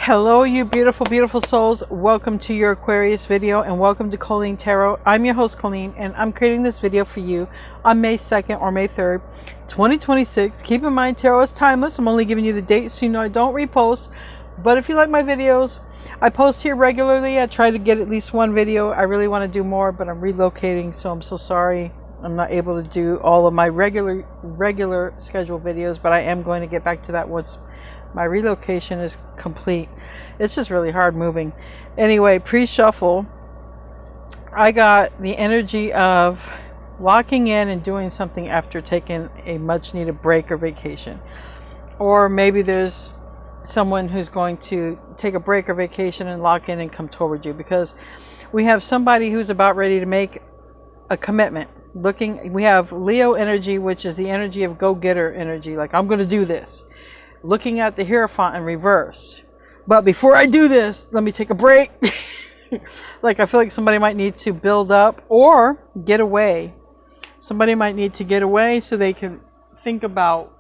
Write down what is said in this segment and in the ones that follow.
Hello, you beautiful, beautiful souls. Welcome to your Aquarius video and welcome to Colleen Tarot. I'm your host, Colleen, and I'm creating this video for you on May 2nd or May 3rd, 2026. Keep in mind, tarot is timeless. I'm only giving you the dates so you know I don't repost. But if you like my videos, I post here regularly. I try to get at least one video. I really want to do more, but I'm relocating, so I'm so sorry. I'm not able to do all of my regular scheduled videos, but I am going to get back to that once my relocation is complete. It's just really hard moving. Anyway, pre-shuffle, I got the energy of locking in and doing something after taking a much needed break or vacation. Or maybe there's someone who's going to take a break or vacation and lock in and come toward you, because we have somebody who's about ready to make a commitment. We have Leo energy, which is the energy of go-getter energy, like I'm going to do this. Looking at the Hierophant in reverse. But before I do this, let me take a break. Like I feel like somebody might need to build up or get away. Somebody might need to get away so they can think about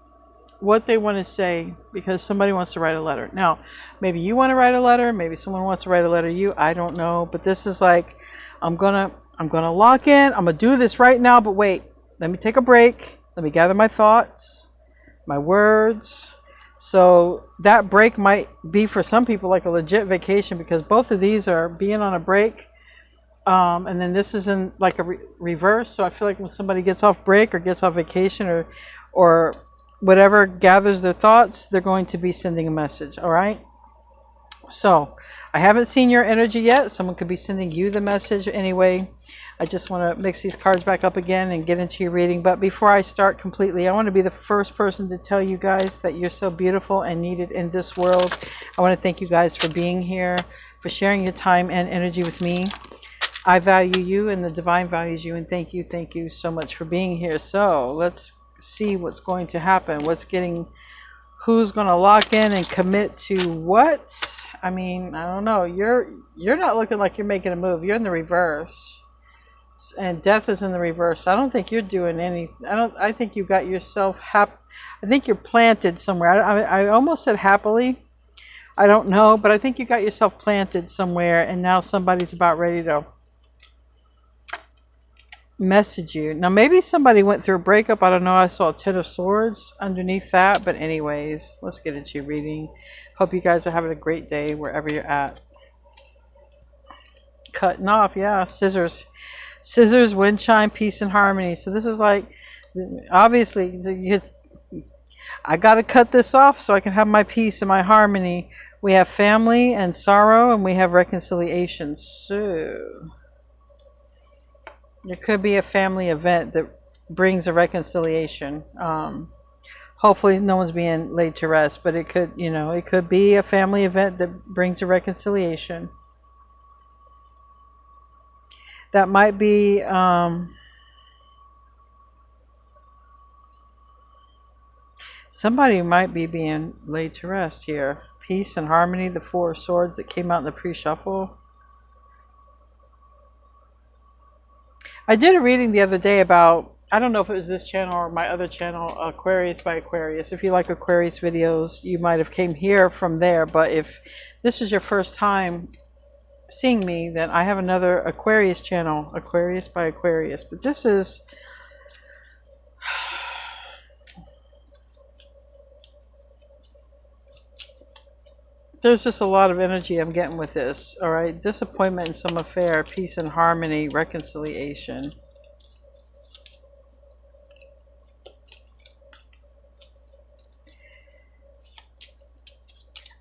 what they want to say, because somebody wants to write a letter. Now, maybe you want to write a letter, maybe someone wants to write a letter to you, I don't know. But this is like, I'm gonna lock in, I'm gonna do this right now, but wait, let me take a break, let me gather my thoughts, my words. So that break might be for some people like a legit vacation, because both of these are being on a break. And then this is in like a reverse. So I feel like when somebody gets off break or gets off vacation or whatever, gathers their thoughts, they're going to be sending a message. All right. So I haven't seen your energy yet. Someone could be sending you the message. Anyway, I just want to mix these cards back up again and get into your reading. But before I start completely, I want to be the first person to tell you guys that you're so beautiful and needed in this world. I want to thank you guys for being here, for sharing your time and energy with me. I value you and the divine values you, and thank you so much for being here. So let's see what's going to happen. Who's going to lock in and commit to what? I mean, I don't know. You're not looking like you're making a move. You're in the reverse. And death is in the reverse. I don't think you're doing anything. I think you got yourself I think you're planted somewhere. I almost said happily. I don't know, but I think you got yourself planted somewhere, and now somebody's about ready to message you. Now maybe somebody went through a breakup. I don't know. I saw a 10 of swords underneath that, but anyways, let's get into your reading. Hope you guys are having a great day wherever you're at. Cutting off, yeah. Scissors, wind chime, peace and harmony. So this is like, obviously I got to cut this off so I can have my peace and my harmony. We have family and sorrow, and we have reconciliation. So there could be a family event that brings a reconciliation. Hopefully no one's being laid to rest, but it could be a family event that brings a reconciliation. That might be somebody might be being laid to rest here. Peace and harmony, the 4 of swords that came out in the pre-shuffle. I did a reading the other day about, I don't know if it was this channel or my other channel, Aquarius by Aquarius. If you like Aquarius videos, you might have came here from there. But if this is your first time seeing me, then I have another Aquarius channel, Aquarius by Aquarius. But this is, there's just a lot of energy I'm getting with this. All right, disappointment in some affair, peace and harmony, reconciliation.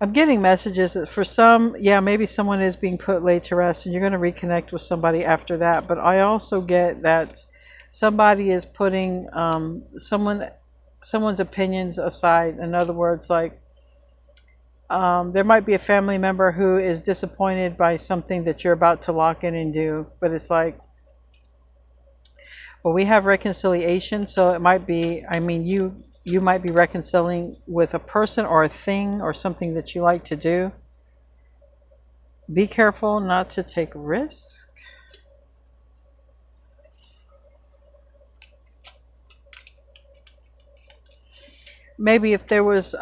I'm getting messages that for some, yeah, maybe someone is being put laid to rest and you're going to reconnect with somebody after that. But I also get that somebody is putting someone's opinions aside. In other words, like there might be a family member who is disappointed by something that you're about to lock in and do. But it's like, well, we have reconciliation, so it might be, I mean, you might be reconciling with a person or a thing or something that you like to do. Be careful not to take risks. Maybe if there was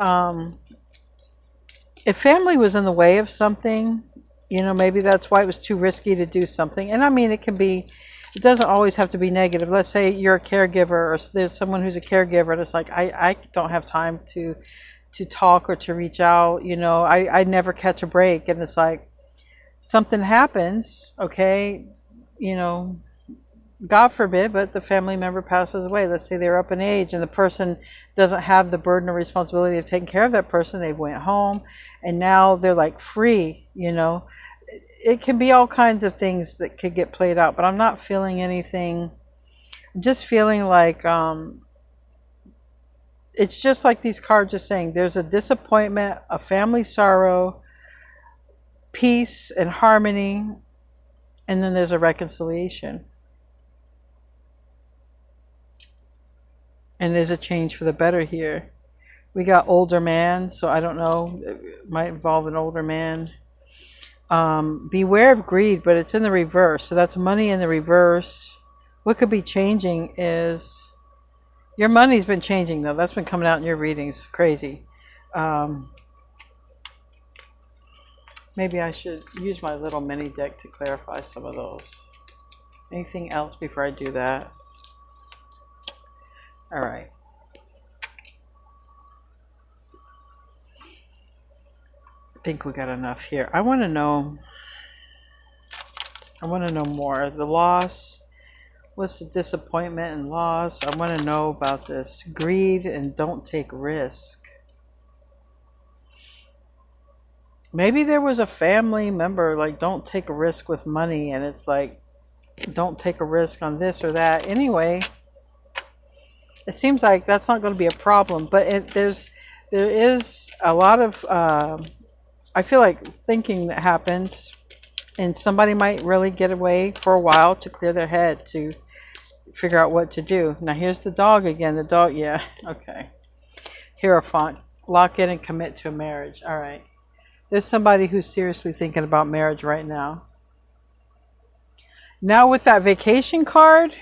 if family was in the way of something, maybe that's why it was too risky to do something. And I mean, it doesn't always have to be negative. Let's say you're a caregiver, or there's someone who's a caregiver and it's like, I don't have time to talk or to reach out. I never catch a break. And it's like, something happens, okay, you know, God forbid, but the family member passes away. Let's say they're up in age and the person doesn't have the burden or responsibility of taking care of that person. They went home and now they're like free. It can be all kinds of things that could get played out, but I'm not feeling anything. I'm just feeling like it's just like these cards are saying. There's a disappointment, a family sorrow, peace and harmony, and then there's a reconciliation. And there's a change for the better here. We got older man, so I don't know. It might involve an older man. Beware of greed, but it's in the reverse. So that's money in the reverse. What could be changing is your money's been changing, though. That's been coming out in your readings. Crazy. Maybe I should use my little mini deck to clarify some of those. Anything else before I do that? All right. I think we got enough here. I want to know more. The loss. What's the disappointment and loss? I want to know about this. Greed and don't take risk. Maybe there was a family member like, don't take a risk with money, and it's like, don't take a risk on this or that. Anyway, it seems like that's not going to be a problem, but there is a lot of I feel like thinking that happens, and somebody might really get away for a while to clear their head, to figure out what to do. Now here's the dog again. The dog, yeah, okay. Hierophant, lock in and commit to a marriage. All right. There's somebody who's seriously thinking about marriage right now. Now with that vacation card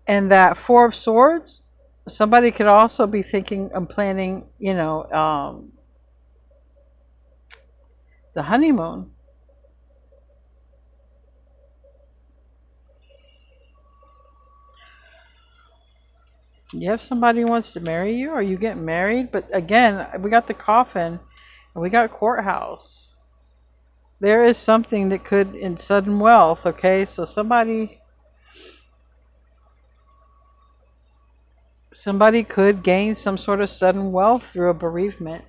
and that Four of Swords, somebody could also be thinking and planning, the honeymoon. You have somebody who wants to marry you, or you get married. But again, we got the coffin and we got courthouse. There is something that could, in sudden wealth, okay? So somebody could gain some sort of sudden wealth through a bereavement.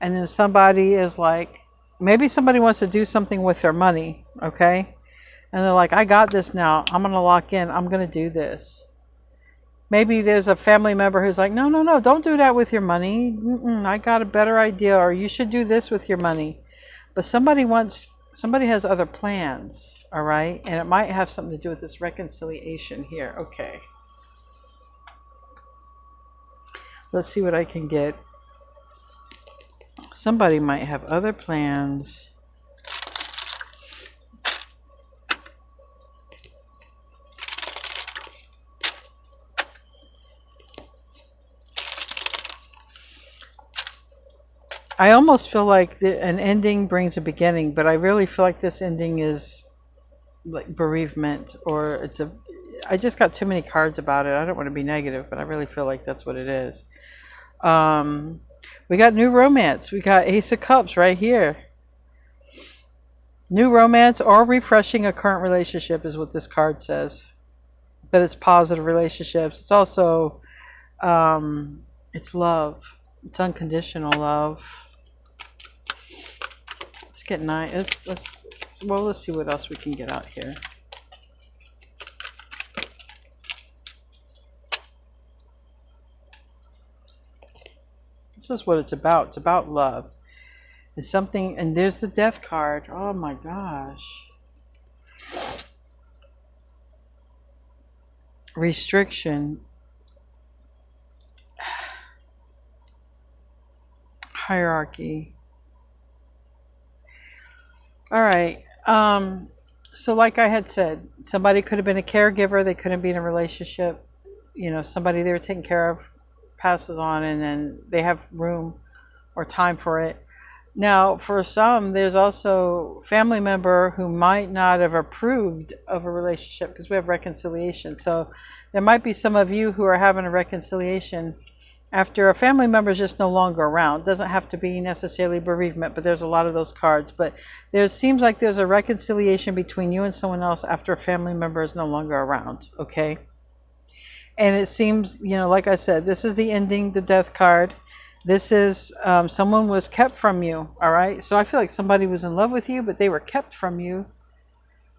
And then somebody is like, maybe somebody wants to do something with their money, okay? And they're like, I got this now. I'm going to lock in. I'm going to do this. Maybe there's a family member who's like, no, don't do that with your money. I got a better idea, or you should do this with your money. But somebody has other plans, all right? And it might have something to do with this reconciliation here. Okay. Let's see what I can get. Somebody might have other plans. I almost feel like an ending brings a beginning, but I really feel like this ending is like bereavement, or I just got too many cards about it. I don't want to be negative, but I really feel like that's what it is. We got new romance. We got Ace of Cups right here. New romance or refreshing a current relationship is what this card says. But it's positive relationships. It's also, it's love. It's unconditional love. Let's get nice. Let's see what else we can get out here. This is what it's about. It's about love. It's something, and there's the Death card. Oh my gosh. Restriction. Hierarchy. All right. So like I had said, somebody could have been a caregiver. They couldn't be in a relationship. Somebody they were taking care of passes on, and then they have room or time for it. Now, for some, there's also family member who might not have approved of a relationship because we have reconciliation. So there might be some of you who are having a reconciliation after a family member is just no longer around. It doesn't have to be necessarily bereavement, but there's a lot of those cards. But there seems like there's a reconciliation between you and someone else after a family member is no longer around, okay? And it seems, you know, like I said, this is the ending, the death card. This is someone was kept from you, all right? So I feel like somebody was in love with you, but they were kept from you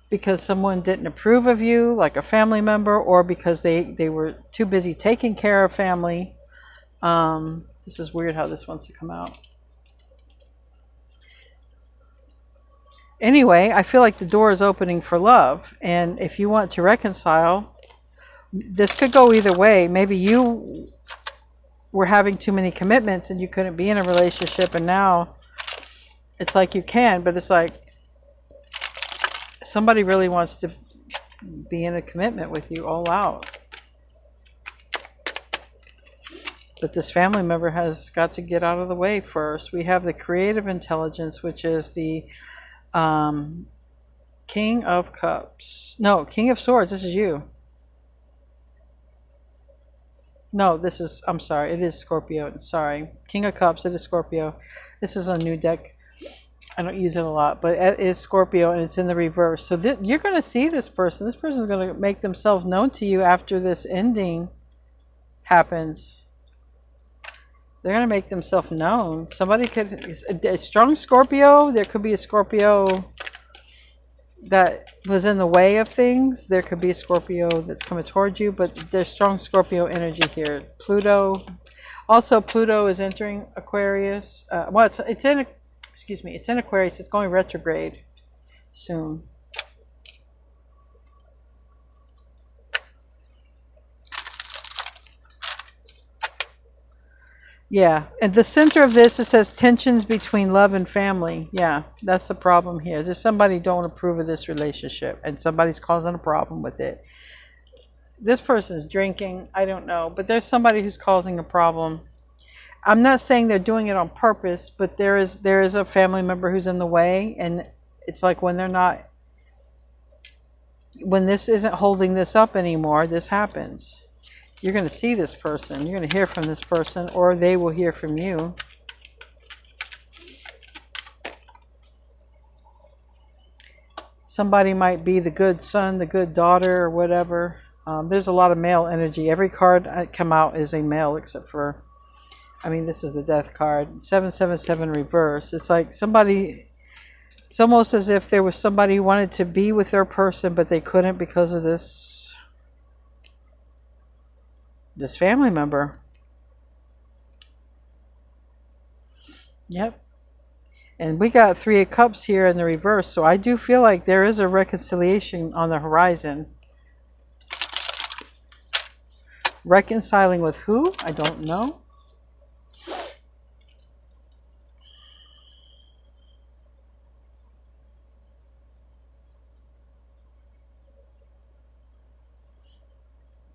because someone didn't approve of you, like a family member, or because they were too busy taking care of family. This is weird how this wants to come out. Anyway, I feel like the door is opening for love. And if you want to reconcile, this could go either way. Maybe you were having too many commitments and you couldn't be in a relationship, and now it's like you can, but it's like somebody really wants to be in a commitment with you all out. But this family member has got to get out of the way first. We have the creative intelligence, which is the King of Cups. No, King of Swords. This is you. No, this is, I'm sorry, it is Scorpio. Sorry. King of Cups, it is Scorpio. This is a new deck. I don't use it a lot, but it is Scorpio and it's in the reverse. So you're going to see this person. This person is going to make themselves known to you after this ending happens. They're going to make themselves known. Somebody could, a strong Scorpio, there could be a Scorpio that was in the way of things. There could be a Scorpio that's coming towards you, but there's strong Scorpio energy here. Pluto. Also, Pluto is entering Aquarius. Well, it's in, excuse me, it's in Aquarius. It's going retrograde soon. Yeah, and the center of this, it says tensions between love and family. Yeah, that's the problem here. There's somebody don't approve of this relationship, and somebody's causing a problem with it. This person's drinking, I don't know, but there's somebody who's causing a problem. I'm not saying they're doing it on purpose, but there is a family member who's in the way, and it's like when they're not, when this isn't holding this up anymore, this happens. You're going to see this person. You're going to hear from this person, or they will hear from you. Somebody might be the good son, the good daughter, or whatever. There's a lot of male energy. Every card that come out is a male, except for, I mean, this is the death card. 777 reverse. It's like somebody, it's almost as if there was somebody who wanted to be with their person, but they couldn't because of this family member. Yep. And we got 3 of Cups here in the reverse, so I do feel like there is a reconciliation on the horizon. Reconciling with who? I don't know.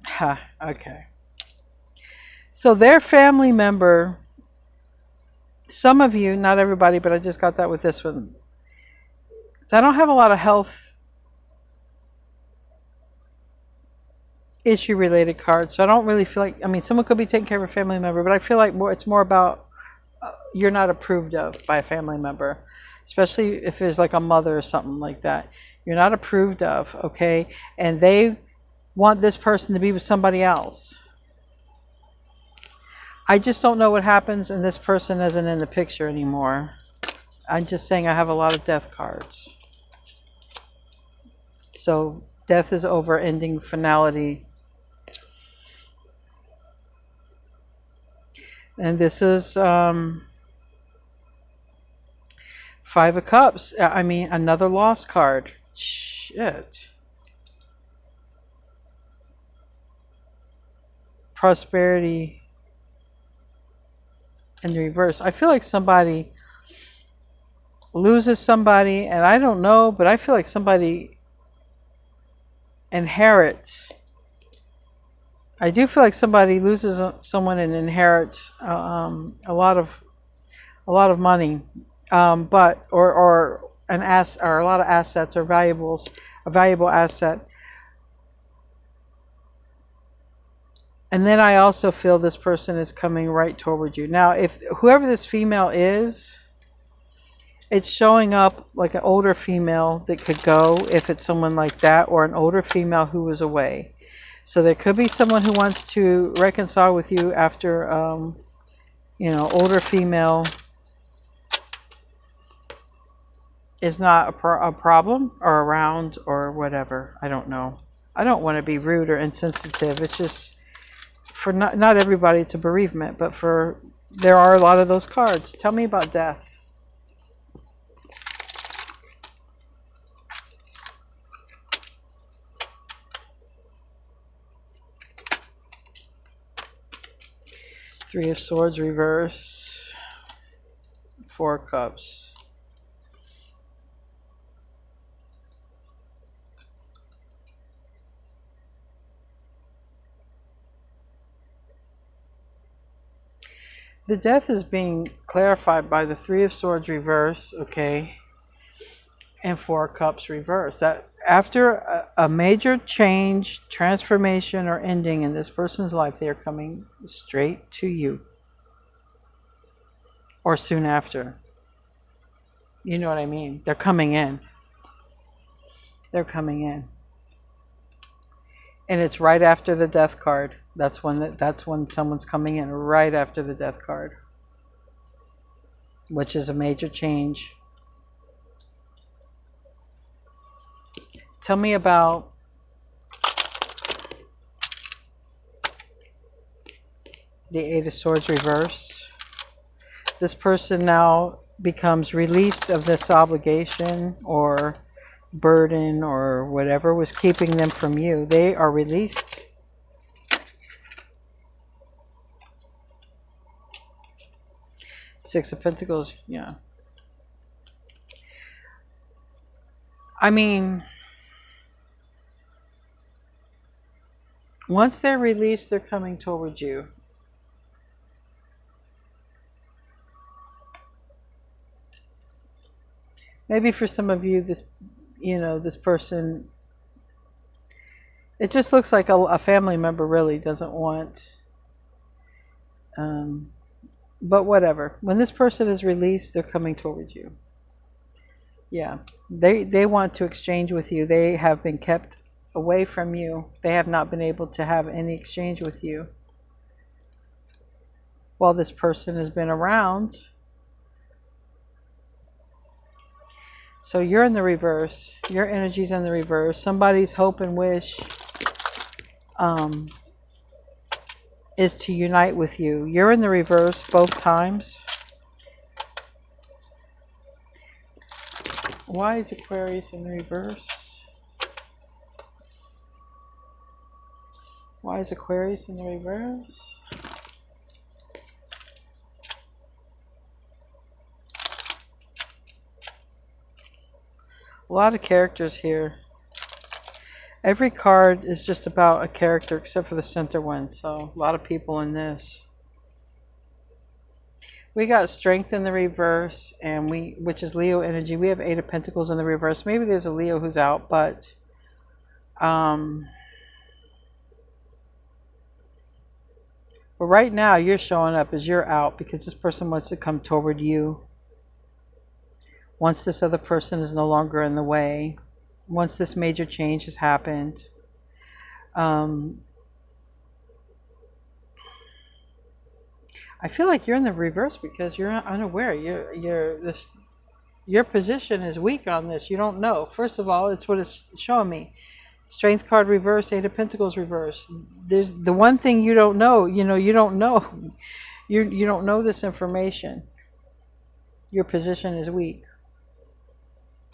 Ha, okay. So their family member, some of you, not everybody, but I just got that with this one. I don't have a lot of health issue related cards, so I don't really feel like, I mean, someone could be taking care of a family member, but I feel like it's more about you're not approved of by a family member, especially if there's like a mother or something like that. You're not approved of, okay? And they want this person to be with somebody else. I just don't know what happens, and this person isn't in the picture anymore. I'm just saying I have a lot of death cards. So death is over, ending, finality. And this is 5 of Cups. I mean, another lost card. Shit. Prosperity in the reverse. I feel like somebody loses somebody, and I don't know, but I feel like somebody inherits. I do feel like somebody loses someone and inherits a lot of money. But or an ass or a lot of assets or valuables, a valuable asset. And then I also feel this person is coming right toward you. Now, if whoever this female is, it's showing up like an older female that could go, if it's someone like that, or an older female who was away. So there could be someone who wants to reconcile with you after, older female is not a problem or around or whatever. I don't know. I don't want to be rude or insensitive. It's just for not everybody it's a bereavement, but there are a lot of those cards. Tell me about death. Three of Swords reverse. Four of Cups. The death is being clarified by the Three of Swords reverse, okay, and Four of Cups reverse. That after a major change, transformation, or ending in this person's life, they are coming straight to you. Or soon after. You know what I mean? They're coming in. They're coming in. And it's right after the death card. That's when someone's coming in, right after the death card. Which is a major change. Tell me about the Eight of Swords reverse. This person now becomes released of this obligation or burden or whatever was keeping them from you. They are released. Six of Pentacles, yeah. I mean, once they're released, they're coming towards you. Maybe for some of you, this person, it just looks like a family member really doesn't want, but whatever. When this person is released, they're coming towards you. Yeah, they want to exchange with you. They have been kept away from you. They have not been able to have any exchange with you while this person has been around. So you're in the reverse. Your energy's in the reverse. Somebody's hope and wish is to unite with you. You're in the reverse both times. Why is Aquarius in the reverse? Why is Aquarius in the reverse? A lot of characters here. Every card is just about a character except for the center one. So a lot of people in this. We got Strength in the reverse, and which is Leo energy. We have Eight of Pentacles in the reverse. Maybe there's a Leo who's out, but right now you're showing up as you're out because this person wants to come toward you. Once this other person is no longer in the way, once this major change has happened, I feel like you're in the reverse because you're unaware. Your position is weak on this. You don't know. First of all, it's what it's showing me. Strength card reverse, Eight of Pentacles reverse. There's the one thing you don't know. You don't know. You don't know this information. Your position is weak.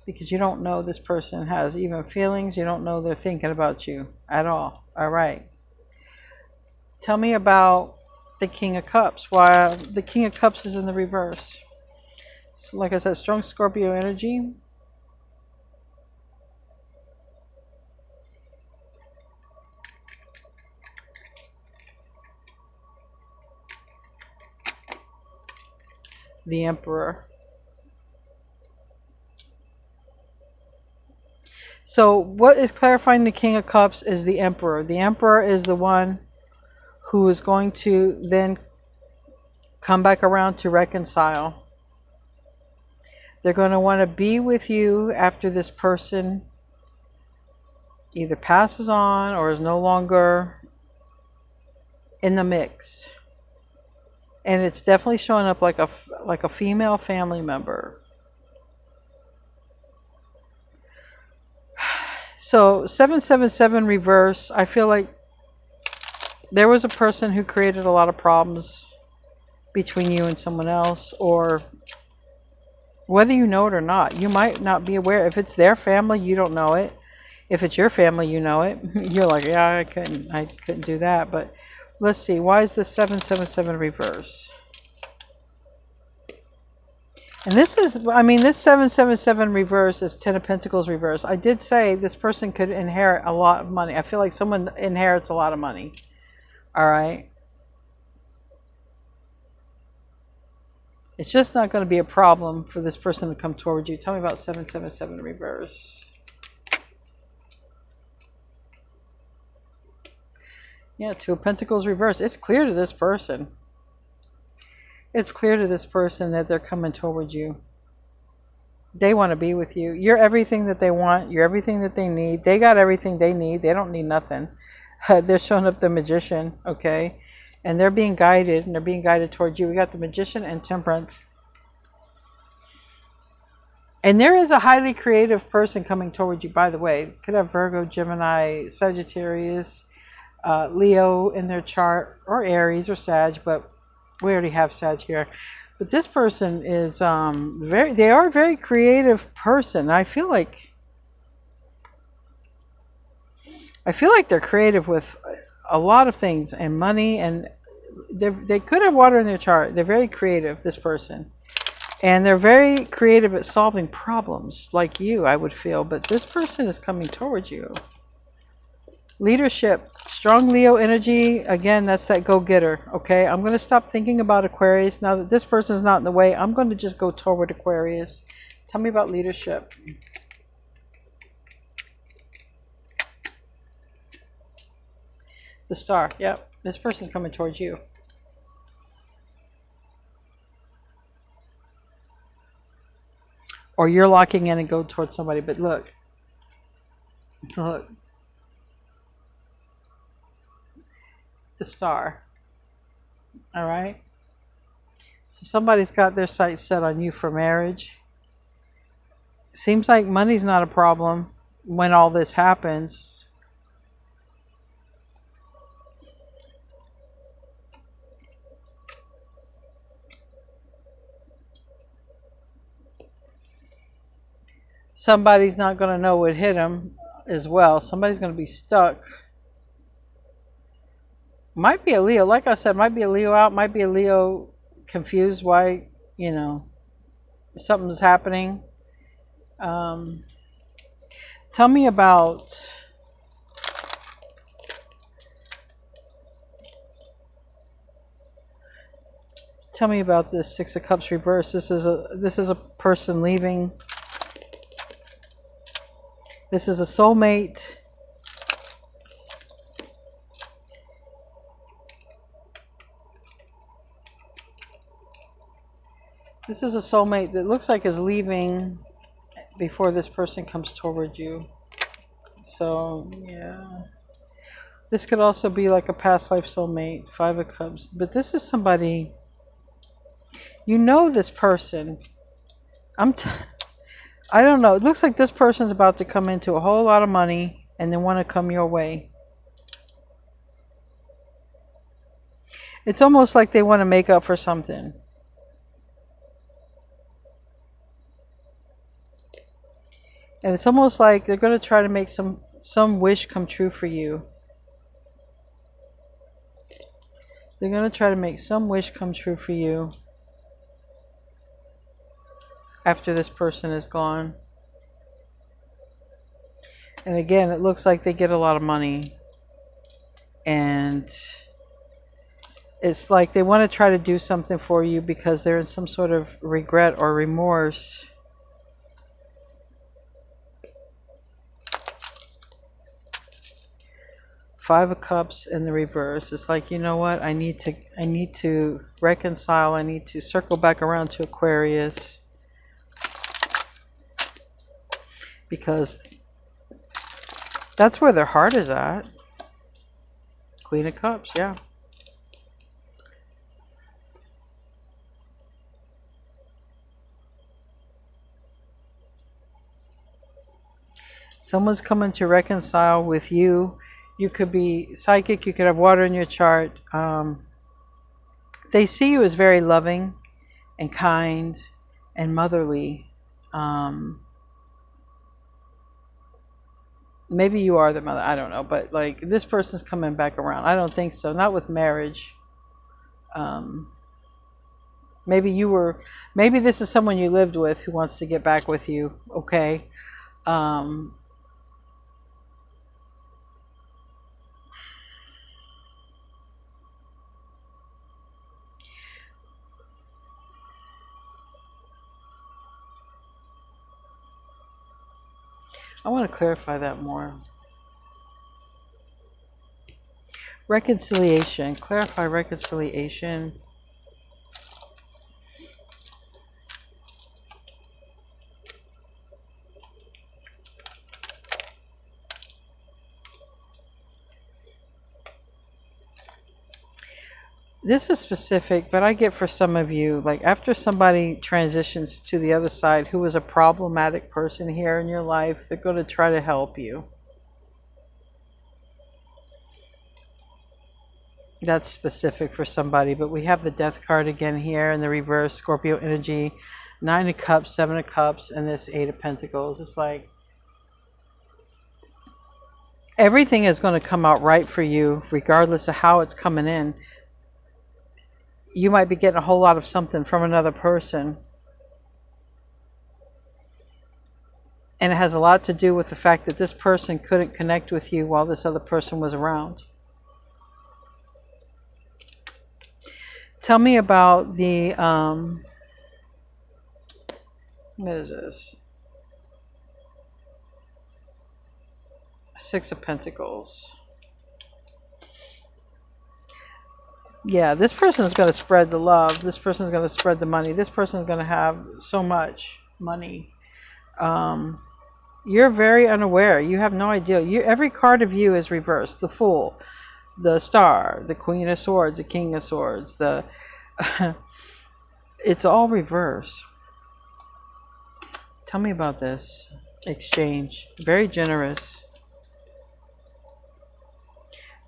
Because you don't know this person has even feelings. You don't know they're thinking about you at all. All right. Tell me about the King of Cups. Why the King of Cups is in the reverse. So like I said, strong Scorpio energy. The Emperor. So what is clarifying the King of Cups is the Emperor. The Emperor is the one who is going to then come back around to reconcile. They're going to want to be with you after this person either passes on or is no longer in the mix. And it's definitely showing up like a female family member. So 777 reverse, I feel like there was a person who created a lot of problems between you and someone else, or whether you know it or not, you might not be aware. If it's their family, you don't know it. If it's your family, you know it. You're like, yeah, I couldn't do that. But let's see, why is this 777 reverse? And this is, I mean, this 777 reverse is 10 of Pentacles reverse. I did say this person could inherit a lot of money. I feel like someone inherits a lot of money. All right. It's just not going to be a problem for this person to come towards you. Tell me about 777 reverse. Yeah, 2 of Pentacles reverse. It's clear to this person. It's clear to this person that they're coming towards you. They want to be with you. You're everything that they want. You're everything that they need. They got everything they need. They don't need nothing. They're showing up the Magician, okay? And they're being guided, and they're being guided towards you. We got the Magician and Temperance. And there is a highly creative person coming towards you, by the way. Could have Virgo, Gemini, Sagittarius, Leo in their chart, or Aries or Sag, but we already have Sag here. But this person is they are a very creative person. I feel like they're creative with a lot of things, and money, and they could have water in their chart. They're very creative, this person. And they're very creative at solving problems, like you, I would feel. But this person is coming towards you. Leadership, strong Leo energy. Again, that's that go-getter, okay? I'm going to stop thinking about Aquarius. Now that this person's not in the way, I'm going to just go toward Aquarius. Tell me about leadership. The Star, yep. This person's coming towards you. Or you're locking in and go towards somebody. But look. Look. The Star. Alright? So somebody's got their sights set on you for marriage. Seems like money's not a problem when all this happens. Somebody's not going to know what hit them as well. Somebody's going to be stuck. Might be a Leo. Like I said, might be a Leo out. Might be a Leo confused why, you know, something's happening. Tell me about... Tell me about this 6 of Cups reverse. This is a person leaving. This is a soulmate. This is a soulmate that looks like is leaving before this person comes toward you. So, yeah. This could also be like a past life soulmate, 5 of Cups. But this is somebody, you know this person. I don't know. It looks like this person's about to come into a whole lot of money and they want to come your way. It's almost like they want to make up for something. And it's almost like they're going to try to make some wish come true for you. They're going to try to make some wish come true for you after this person is gone. And again, it looks like they get a lot of money. And it's like they want to try to do something for you because they're in some sort of regret or remorse. Five of Cups in the reverse. It's like, you know what? I need to reconcile. I need to circle back around to Aquarius, because that's where their heart is at. Queen of Cups, yeah. Someone's coming to reconcile with you. You could be psychic. You could have water in your chart. They see you as very loving and kind and motherly. Maybe you are the mother. I don't know. But like, this person's coming back around. I don't think so. Not with marriage. Maybe this is someone you lived with who wants to get back with you. Okay. I want to clarify that more. Reconciliation. Clarify reconciliation. This is specific, but I get for some of you, like after somebody transitions to the other side who was a problematic person here in your life, they're going to try to help you. That's specific for somebody, but we have the Death card again here in the reverse, Scorpio energy, 9 of Cups, 7 of Cups, and this 8 of Pentacles. It's like everything is going to come out right for you, regardless of how it's coming in. You might be getting a whole lot of something from another person. And it has a lot to do with the fact that this person couldn't connect with you while this other person was around. Tell me about the, what is this? 6 of Pentacles. Yeah, this person is going to spread the love. This person is going to spread the money. This person is going to have so much money. You're very unaware. You have no idea. Every card of you is reversed. The Fool, the Star, the Queen of Swords, the King of Swords. It's all reversed. Tell me about this exchange. Very generous.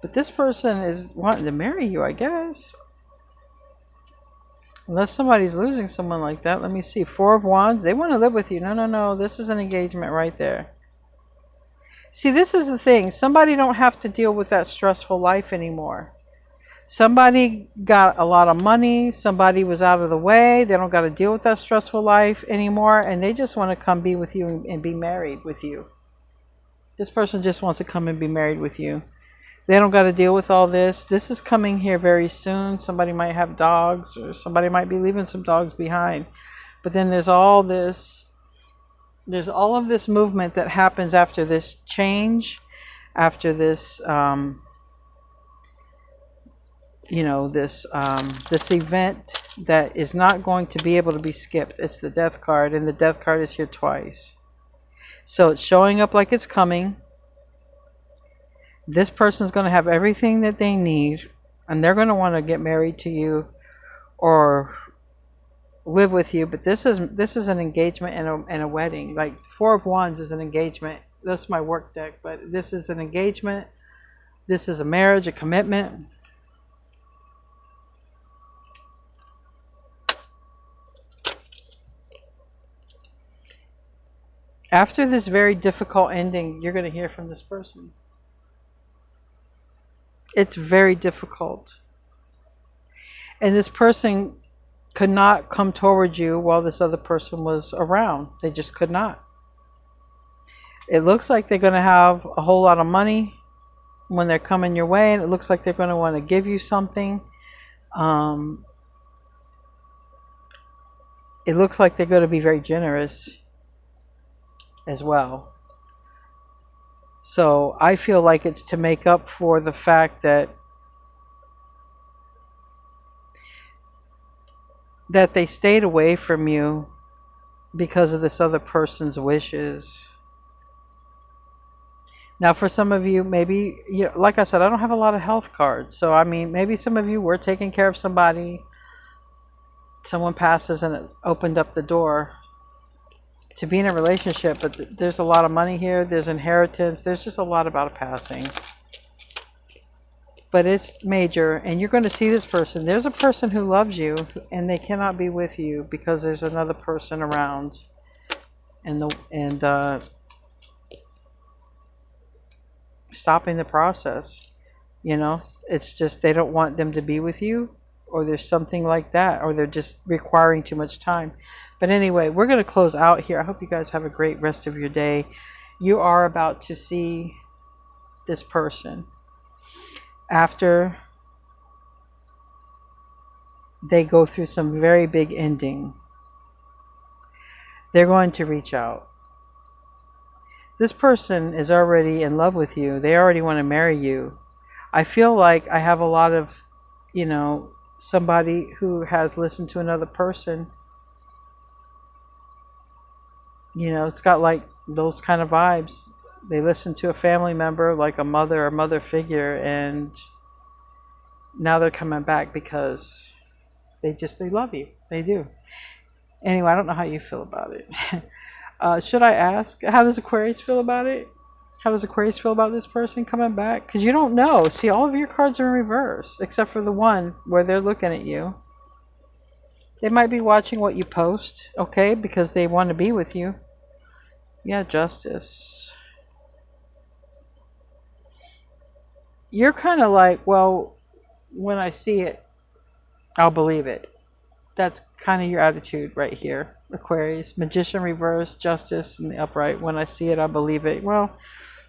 But this person is wanting to marry you, I guess. Unless somebody's losing someone like that. Let me see. 4 of Wands. They want to live with you. No, no, no. This is an engagement right there. See, this is the thing. Somebody don't have to deal with that stressful life anymore. Somebody got a lot of money. Somebody was out of the way. They don't got to deal with that stressful life anymore. And they just want to come be with you and be married with you. This person just wants to come and be married with you. They don't got to deal with all this. This is coming here very soon. Somebody might have dogs, or somebody might be leaving some dogs behind. But then there's all this, there's all of this movement that happens after this change, after this, you know, this event that is not going to be able to be skipped. It's the Death card, and the Death card is here twice. So it's showing up like it's coming. This person's going to have everything that they need, and they're going to want to get married to you or live with you. But this is an engagement and a wedding. Like 4 of Wands is an engagement. That's my work deck, but this is an engagement. This is a marriage, a commitment. After this very difficult ending, you're going to hear from this person. It's very difficult. And this person could not come towards you while this other person was around. They just could not. It looks like they're going to have a whole lot of money when they're coming your way, and it looks like they're going to want to give you something. It looks like they're going to be very generous as well. It looks like they're going to be very generous as well. So I feel like it's to make up for the fact that they stayed away from you because of this other person's wishes. Now, for some of you, maybe, like I said, I don't have a lot of health cards. So, I mean, maybe some of you were taking care of somebody. Someone passes and it opened up the door to be in a relationship. But there's a lot of money here. There's inheritance. There's just a lot about a passing. But it's major. And you're going to see this person. There's a person who loves you. And they cannot be with you because there's another person around. And stopping the process. It's just they don't want them to be with you, or there's something like that, or they're just requiring too much time. But anyway, we're going to close out here. I hope you guys have a great rest of your day. You are about to see this person after they go through some very big ending. They're going to reach out. This person is already in love with you. They already want to marry you. I feel like I have a lot of, somebody who has listened to another person. It's got like those kind of vibes. They listen to a family member, like a mother or mother figure, and now they're coming back because they love you. They do. Anyway, I don't know how you feel about it. Should I ask, how does Aquarius feel about it? How does Aquarius feel about this person coming back? Because you don't know. See, all of your cards are in reverse, except for the one where they're looking at you. They might be watching what you post, okay, because they want to be with you. Yeah, Justice. You're kind of like, well, when I see it, I'll believe it. That's kind of your attitude right here, Aquarius. Magician reverse, Justice in the upright. When I see it, I believe it. Well,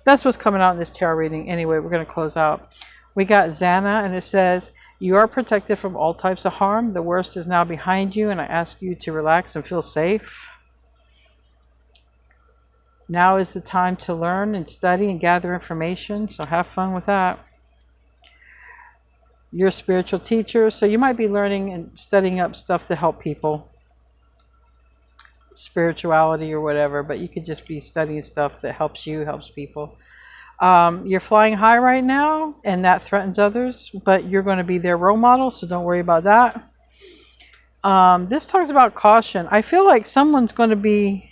that's what's coming out in this tarot reading. Anyway, we're going to close out. We got Xana, and it says, you are protected from all types of harm. The worst is now behind you, and I ask you to relax and feel safe. Now is the time to learn and study and gather information, so have fun with that. You're a spiritual teacher, so you might be learning and studying up stuff to help people. Spirituality or whatever, but you could just be studying stuff that helps you, helps people. You're flying high right now, and that threatens others, but you're going to be their role model, so don't worry about that. This talks about caution. I feel like someone's going to be,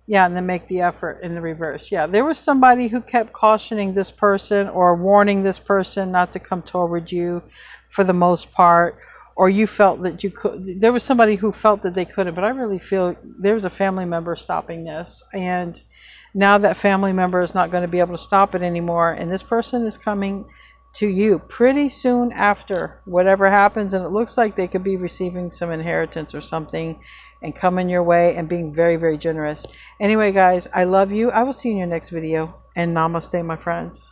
and then make the effort in the reverse. Yeah, there was somebody who kept cautioning this person or warning this person not to come toward you for the most part, or you felt that you could. There was somebody who felt that they couldn't, but I really feel there's a family member stopping this, and now that family member is not going to be able to stop it anymore, and this person is coming to you pretty soon after whatever happens, and it looks like they could be receiving some inheritance or something and coming your way and being very, very generous. Anyway, guys, I love you. I will see you in your next video, and namaste, my friends.